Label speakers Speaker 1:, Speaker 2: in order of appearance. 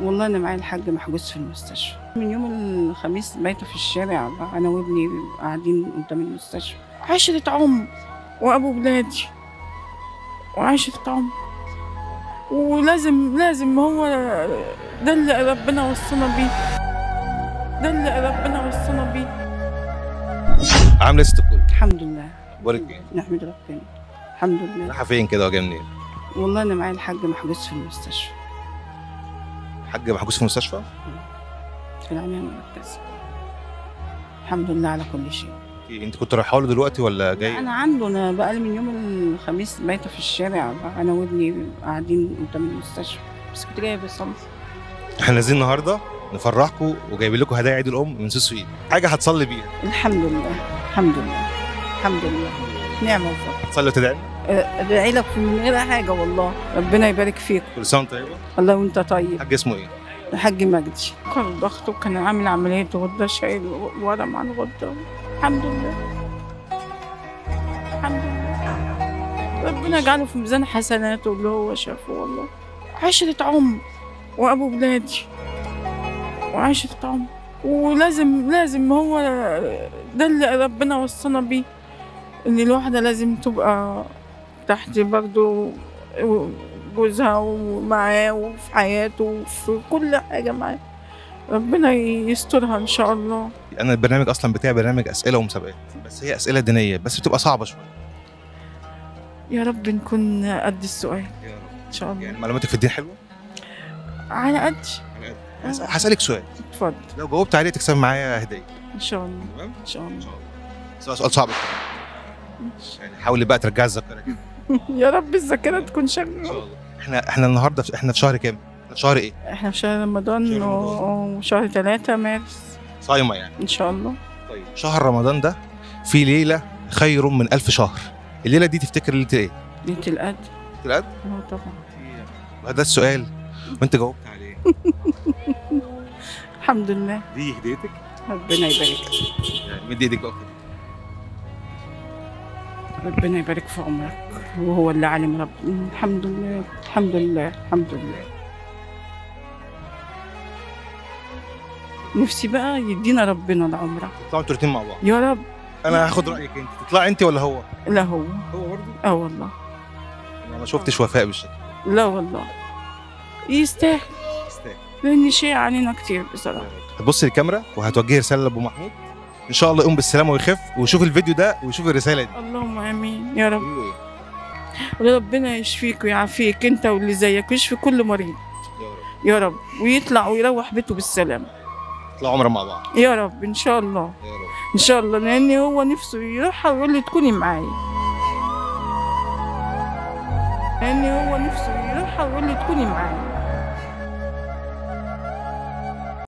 Speaker 1: والله انا معايا الحاج محجوز في المستشفى من يوم الخميس، بايته في الشارع بقى انا وابني قاعدين قدام المستشفى. عشرة عمر وابو بلادي وعشرة عمر، ولازم هو ده اللي ربنا وصلنا بيه، ده اللي ربنا وصلنا بيه.
Speaker 2: عامله ايه ست الكل؟
Speaker 1: الحمد لله.
Speaker 2: اخبارك ايه؟
Speaker 1: نحمد ربنا الحمد لله.
Speaker 2: رايحه فين كده وجايه منين؟
Speaker 1: والله انا معايا الحاج محجوز في المستشفى.
Speaker 2: حاج محجوز في المستشفى؟
Speaker 1: في العناية المركزة. الحمد لله على كل شيء.
Speaker 2: انت كنت رايحه له دلوقتي ولا جاي؟
Speaker 1: انا بقالي من يوم الخميس بايته في الشارع بقى انا وابني قاعدين قدام المستشفى، بس كنت جايه بصلي.
Speaker 2: احنا نازلين النهارده نفرحكم وجايبين لكم هدايا عيد الام من سوسويد، حاجه هتصلي بيها.
Speaker 1: الحمد لله الحمد لله الحمد لله، نعمه وفضل.
Speaker 2: هتصلي وتدعي؟
Speaker 1: ادعي لك من غير حاجه والله، ربنا يبارك فيك.
Speaker 2: كل سنه وانت طيبه.
Speaker 1: الله وانت طيب.
Speaker 2: حاج اسمه ايه؟
Speaker 1: الحاج مجدي. كان ضغطه، كان عامل عمليه غده، شايل ورم عن غده. الحمد لله الحمد لله، ربنا يجعله في ميزان حسناته اللي هو شافه. والله عشرة عمر وابو بلادي وعشرة عمر، ولازم هو ده اللي ربنا وصلنا بيه، ان الواحدة لازم تبقى تحت برضه جوزها ومعاه وفي حياته وفي كل حاجة معاه، ربنا يسترها ان شاء الله.
Speaker 2: انا البرنامج اصلا بتاعي برنامج اسئله ومسابقات، بس هي اسئله دينيه بس بتبقى صعبه شويه.
Speaker 1: يا رب نكون قد السؤال
Speaker 2: يا رب
Speaker 1: ان شاء الله.
Speaker 2: يعني معلوماتك في الدين حلوه؟
Speaker 1: على قد.
Speaker 2: هسألك سؤال،
Speaker 1: اتفضل.
Speaker 2: لو جاوبت عليه تكسب معايا هديه.
Speaker 1: ان شاء الله
Speaker 2: تمام؟
Speaker 1: ان شاء الله.
Speaker 2: سؤال صعب يعني حاولي بقى ترجعي الذاكره كده.
Speaker 1: يا رب الذاكرة تكون
Speaker 2: ان
Speaker 1: شغالة.
Speaker 2: شاء الله. احنا النهارده احنا في شهر كام؟ شهر ايه؟
Speaker 1: احنا في شهر رمضان
Speaker 2: شهر رمضان.
Speaker 1: وشهر 3 مارس
Speaker 2: صايمه يعني.
Speaker 1: ان شاء الله.
Speaker 2: طيب شهر رمضان ده في ليله خير من 1000 شهر، الليله دي تفتكر ليله ايه؟
Speaker 1: ليلة القدر.
Speaker 2: ليله القدر؟
Speaker 1: طبعا.
Speaker 2: وهذا السؤال وانت جاوبت عليه.
Speaker 1: الحمد لله.
Speaker 2: دي هديتك،
Speaker 1: ربنا يبارك
Speaker 2: يعني مدي ايدك بقى.
Speaker 1: ربنا يبارك في عمرك، وهو اللي عالم. رب الحمد لله الحمد لله الحمد لله. نفسي بقى يدينا ربنا العمرة.
Speaker 2: تطلعوا انتوا الاثنين مع بعض.
Speaker 1: يا رب.
Speaker 2: انا هاخد رايك، انت تطلعي انت ولا هو؟
Speaker 1: لا هو
Speaker 2: برضه؟
Speaker 1: والله.
Speaker 2: انا ما شفتش وفاء بالشكل.
Speaker 1: لا والله يستاهل،
Speaker 2: يستاهل.
Speaker 1: لان شيء علينا كتير بصراحة.
Speaker 2: هتبص للكاميرا وهتوجهي رساله لابو محمود، ان شاء الله يقوم بالسلامه ويخف ويشوف الفيديو ده ويشوف الرساله دي.
Speaker 1: اللهم امين يا رب. وربنا يشفيك ويعافيك انت واللي زيك، ويشفي كل مريض يا رب، ويطلع ويروح بيته بالسلامة.
Speaker 2: اطلعوا عمره مع بعض
Speaker 1: يا رب ان شاء الله.
Speaker 2: يا رب
Speaker 1: ان شاء الله، لان هو نفسه يروحها ويقول لي تكوني معايا، لان هو نفسه يروحها ويقول لي تكوني معايا.